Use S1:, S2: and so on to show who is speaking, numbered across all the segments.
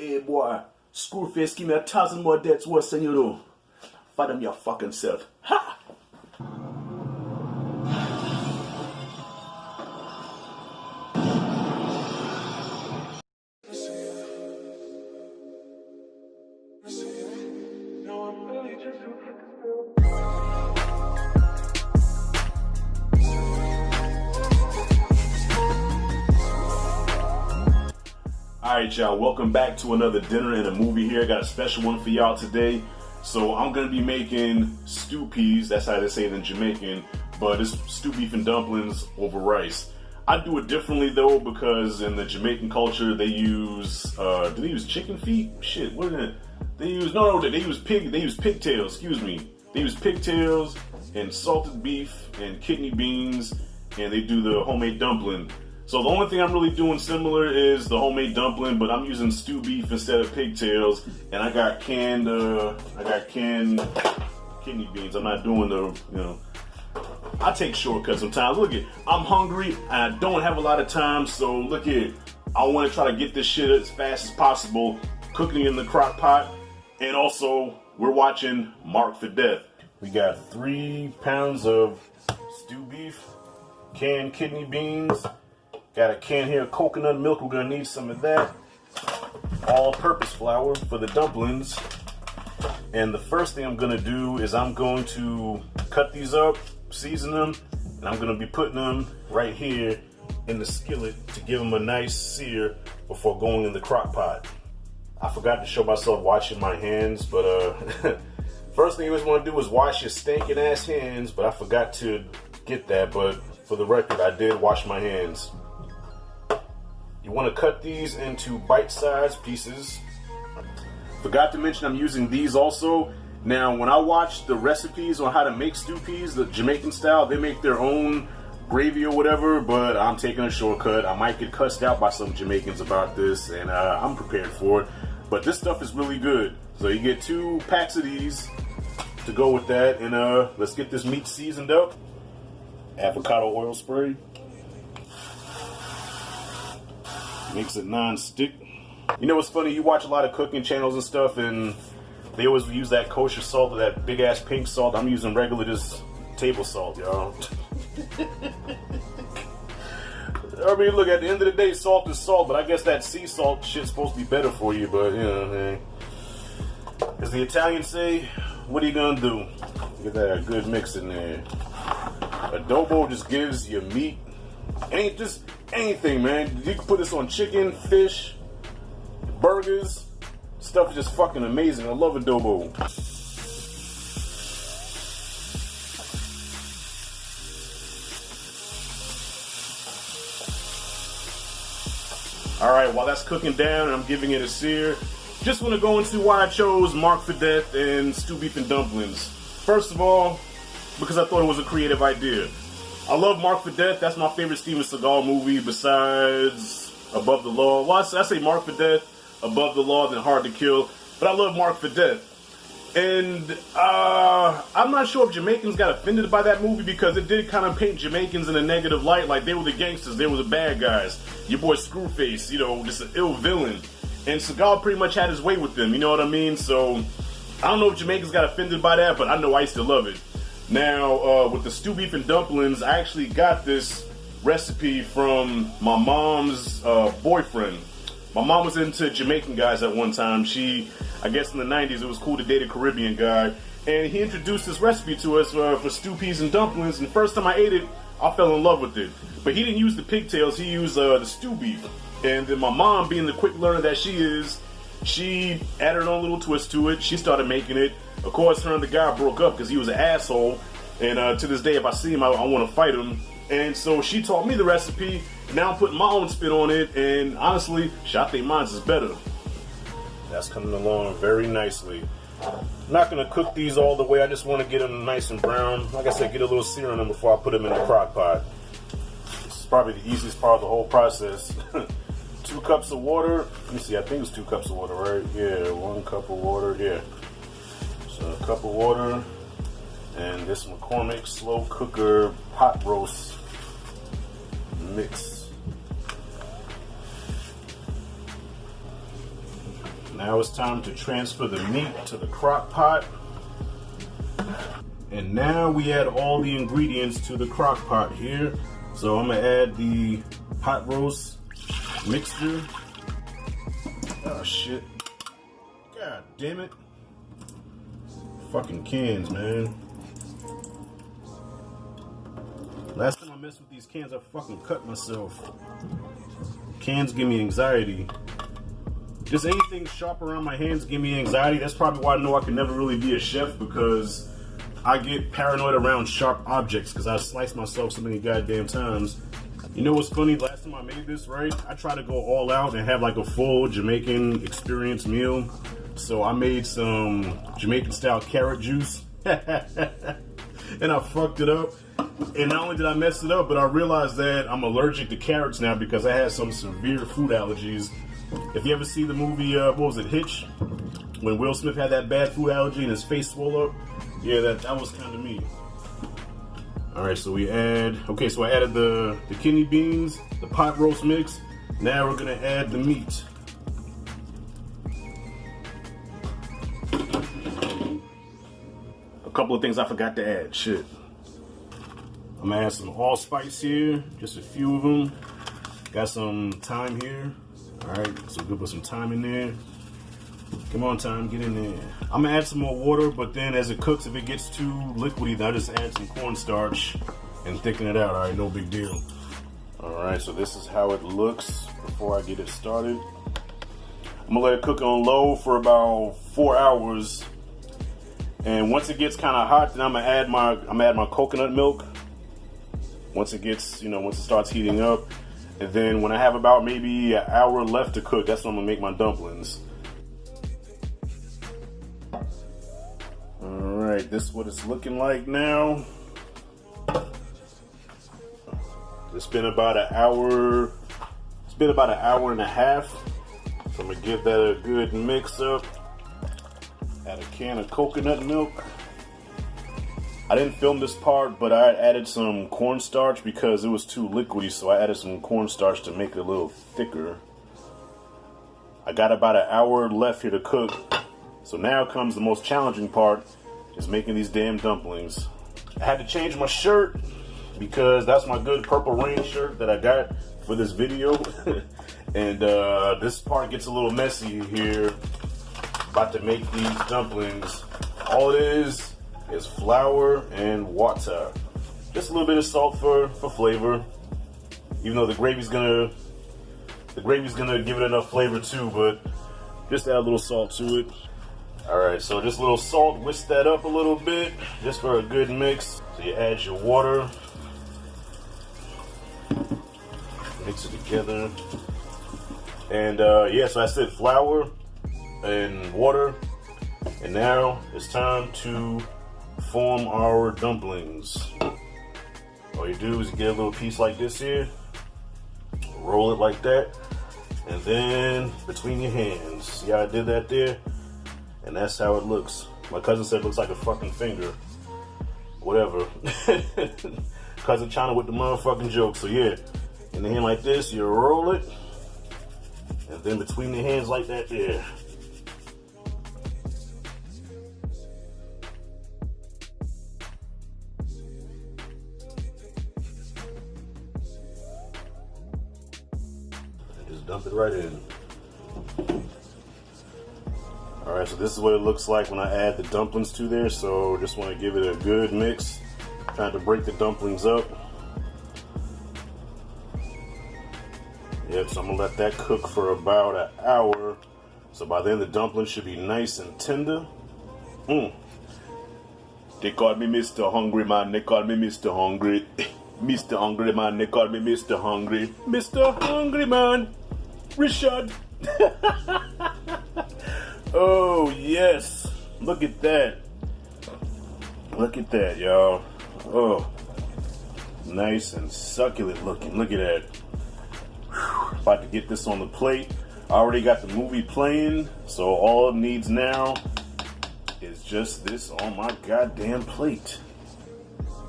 S1: Hey boy, Screwface give me 1,000 more debts worse than you do. Fight them your fucking self. Ha! Alright y'all, welcome back to another dinner and a movie here. I got a special one for y'all today. So I'm going to be making stew peas, that's how they say it in Jamaican, but it's stew beef and dumplings over rice. I do it differently though because in the Jamaican culture they use, do they use chicken feet? Shit, what is it? They use, they use pigtails, excuse me. They use pigtails and salted beef and kidney beans, and they do the homemade dumpling. So the only thing I'm really doing similar is the homemade dumpling, but I'm using stew beef instead of pigtails, and I got canned kidney beans. I'm not doing the, I take shortcuts sometimes. Look at, I'm hungry, and I don't have a lot of time, so look at, I want to try to get this shit as fast as possible, cooking in the crock pot, and also we're watching Marked for Death. We got 3 pounds of stew beef, canned kidney beans. Got a can here of coconut milk, we're gonna need some of that. All-purpose flour for the dumplings. And the first thing I'm gonna do is I'm going to cut these up, season them, and I'm gonna be putting them right here in the skillet to give them a nice sear before going in the crock pot. I forgot to show myself washing my hands, but first thing you always wanna do is wash your stinking ass hands, but I forgot to get that, but for the record, I did wash my hands. You want to cut these into bite-sized pieces. Forgot to mention I'm using these also. Now, when I watch the recipes on how to make stew peas, the Jamaican style, they make their own gravy or whatever, but I'm taking a shortcut. I might get cussed out by some Jamaicans about this, and I'm prepared for it. But this stuff is really good. So you get 2 packs of these to go with that, and let's get this meat seasoned up. Avocado oil spray. Makes it non-stick. You know what's funny? You watch a lot of cooking channels and stuff, and they always use that kosher salt or that big ass pink salt. I'm using regular just table salt, y'all. I mean, look, at the end of the day, salt is salt, but I guess that sea salt shit's supposed to be better for you, but, hey. As the Italians say, what are you gonna do? Get that a good mix in there. Adobo just gives your meat, ain't just anything, man. You can put this on chicken, fish, burgers. Stuff is just fucking amazing. I love adobo. Alright, while that's cooking down and I'm giving it a sear, just want to go into why I chose Marked for Death and stew beef and dumplings. First of all, because I thought it was a creative idea. I love Marked for Death. That's my favorite Steven Seagal movie besides Above the Law. Well, I say Marked for Death, Above the Law, then Hard to Kill. But I love Marked for Death. And I'm not sure if Jamaicans got offended by that movie because it did kind of paint Jamaicans in a negative light. Like, they were the gangsters. They were the bad guys. Your boy Screwface, just an ill villain. And Seagal pretty much had his way with them. You know what I mean? So, I don't know if Jamaicans got offended by that, but I know I used to love it. Now, with the stew beef and dumplings, I actually got this recipe from my mom's boyfriend. My mom was into Jamaican guys at one time. I guess in the 90s, it was cool to date a Caribbean guy. And he introduced this recipe to us for stew peas and dumplings. And the first time I ate it, I fell in love with it. But he didn't use the pigtails, he used the stew beef. And then my mom, being the quick learner that she is, she added her own little twist to it. She started making it. Of course, her and the guy broke up because he was an asshole. And to this day, if I see him, I want to fight him. And so she taught me the recipe. Now I'm putting my own spin on it. And honestly, I think mine's is better. That's coming along very nicely. I'm not going to cook these all the way. I just want to get them nice and brown. Like I said, get a little sear on them before I put them in the crock pot. This is probably the easiest part of the whole process. 2 cups of water. Let me see, I think it was 2 cups of water, right? Yeah, 1 cup of water, yeah. So a cup of water. And this McCormick slow cooker pot roast mix. Now it's time to transfer the meat to the crock pot. And now we add all the ingredients to the crock pot here. So I'm gonna add the pot roast mixture. Oh shit. God damn it. Fucking cans, man. Last time I messed with these cans, I fucking cut myself. Cans give me anxiety. Just anything sharp around my hands give me anxiety. That's probably why I know I can never really be a chef, because I get paranoid around sharp objects because I slice myself so many goddamn times. You know what's funny? Last time I made this, right? I tried to go all out and have like a full Jamaican experience meal. So I made some Jamaican style carrot juice. And I fucked it up. And not only did I mess it up, but I realized that I'm allergic to carrots now because I had some severe food allergies. If you ever see the movie, what was it, Hitch? When Will Smith had that bad food allergy and his face swelled up? Yeah, that was kind of me. Alright, so we add, okay, so I added the kidney beans, the pot roast mix. Now we're gonna add the meat. A couple of things I forgot to add, shit. I'm gonna add some allspice here, just a few of them. Got some thyme here. Alright, so we'll put some thyme in there. Come on, thyme, get in there. I'm gonna add some more water, but then as it cooks, if it gets too liquidy, then I just add some cornstarch and thicken it out. Alright, no big deal. Alright, so this is how it looks before I get it started. I'm gonna let it cook on low for about 4 hours. And once it gets kind of hot, then I'm gonna add my coconut milk. Once it gets, once it starts heating up. And then when I have about maybe an hour left to cook, that's when I'm gonna make my dumplings. Alright, this is what it's looking like now. It's been about an hour. It's been about an hour and a half. So I'm gonna give that a good mix up. Add a can of coconut milk. I didn't film this part, but I added some cornstarch because it was too liquidy, so I added some cornstarch to make it a little thicker. I got about an hour left here to cook. So now comes the most challenging part, is making these damn dumplings. I had to change my shirt because that's my good Purple Rain shirt that I got for this video. And this part gets a little messy here. About to make these dumplings. All it is flour and water. Just a little bit of salt for flavor. Even though the gravy's gonna give it enough flavor too, but just add a little salt to it. Alright, so just a little salt, whisk that up a little bit, just for a good mix. So you add your water, mix it together. And yeah, so I said flour and water. And now it's time to form our dumplings. All you do is get a little piece like this here, roll it like that, and then between your hands. See how I did that there? And that's how it looks. My cousin said it looks like a fucking finger. Whatever. Cousin China with the motherfucking joke. So yeah, in the hand like this, you roll it, and then between the hands like that there. Dump it right in. Alright, so this is what it looks like when I add the dumplings to there. So just want to give it a good mix. Trying to break the dumplings up. Yep, so I'm going to let that cook for about an hour. So by then the dumplings should be nice and tender. They call me Mr. Hungry Man. They call me Mr. Hungry. Mr. Hungry Man. They call me Mr. Hungry. Mr. Hungry Man. Richard. Oh yes, look at that. Look at that, y'all. Oh, nice and succulent looking. Look at that. Whew. About to get this on the plate. I already got the movie playing, so all it needs now is just this on my goddamn plate.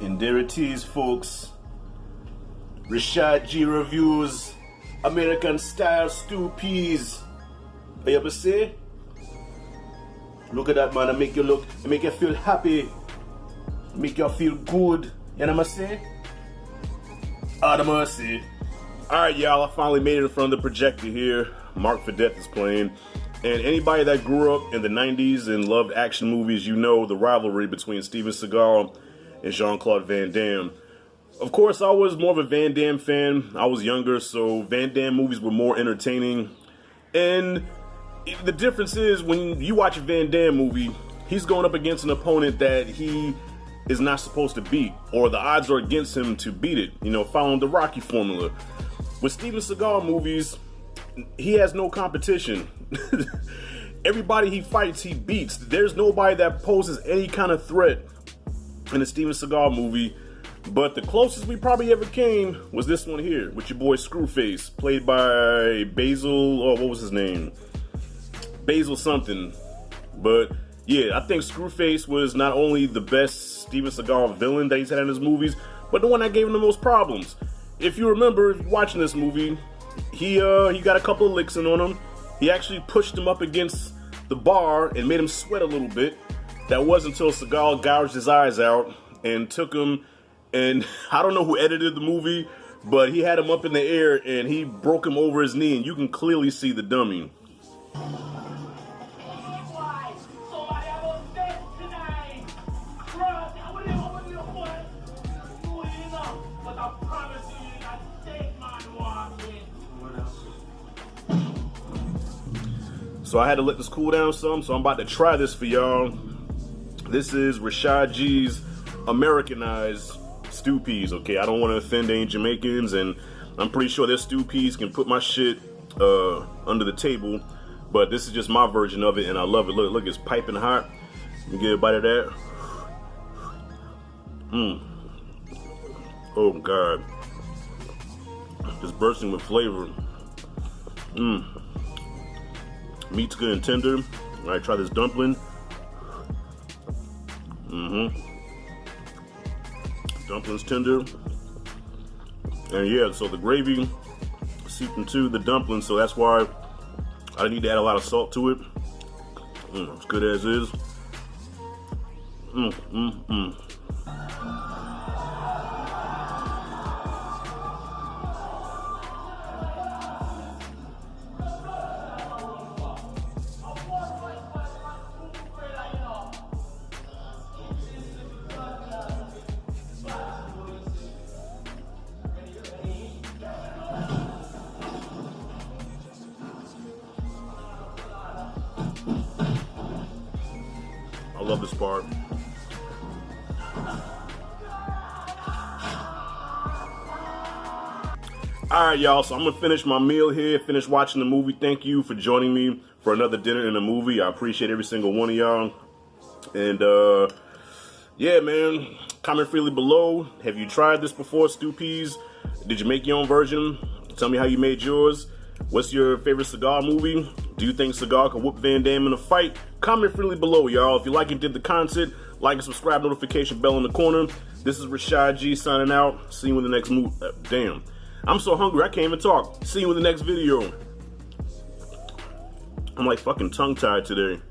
S1: And there it is, folks. Rashad G Reviews American Style Stew Peas. What you ever say? Look at that, man. I make you look, I make you feel happy, make you feel good. You know what I'm saying? Ah, the mercy. Alright, y'all, I finally made it in front of the projector here. Mark for Death is playing. And anybody that grew up in the 90s and loved action movies, you know the rivalry between Steven Seagal and Jean-Claude Van Damme. Of course, I was more of a Van Damme fan. I was younger, so Van Damme movies were more entertaining. And the difference is, when you watch a Van Damme movie, he's going up against an opponent that he is not supposed to beat, or the odds are against him to beat it, you know, following the Rocky formula. With Steven Seagal movies, he has no competition. Everybody he fights, he beats. There's nobody that poses any kind of threat in a Steven Seagal movie. But the closest we probably ever came was this one here, with your boy Screwface, played by Basil, oh, what was his name? Basil something. But yeah, I think Screwface was not only the best Steven Seagal villain that he's had in his movies, but the one that gave him the most problems. If you remember watching this movie, he got a couple of licks in on him. He actually pushed him up against the bar and made him sweat a little bit. That wasn't until Seagal gouged his eyes out and took him, and I don't know who edited the movie, but he had him up in the air and he broke him over his knee, and you can clearly see the dummy. So I had to let this cool down some, so I'm about to try this for y'all. This is Rashad G's Americanized stew peas, okay? I don't want to offend any Jamaicans, and I'm pretty sure their stew peas can put my shit under the table, but this is just my version of it, and I love it. Look, it's piping hot. Let me get a bite of that. Oh, God. Just bursting with flavor. Meat's good and tender. All right, try this dumpling. Dumpling's tender. And yeah, so the gravy seeped into the dumpling, so that's why I didn't need to add a lot of salt to it. It's good as is. I love this part. Alright, y'all, so I'm gonna finish my meal here, finish watching the movie. Thank you for joining me for another dinner in a movie. I appreciate every single one of y'all. And yeah, man, comment freely below. Have you tried this before, stew peas? Did you make your own version? Tell me how you made yours. What's your favorite Seagal movie? Do you think Seagal can whoop Van Damme in a fight? Comment freely below, y'all. If you like and did the content, like and subscribe, notification bell in the corner. This is Rashad G signing out. See you in the next movie. Damn. I'm so hungry, I can't even talk. See you in the next video. I'm like fucking tongue-tied today.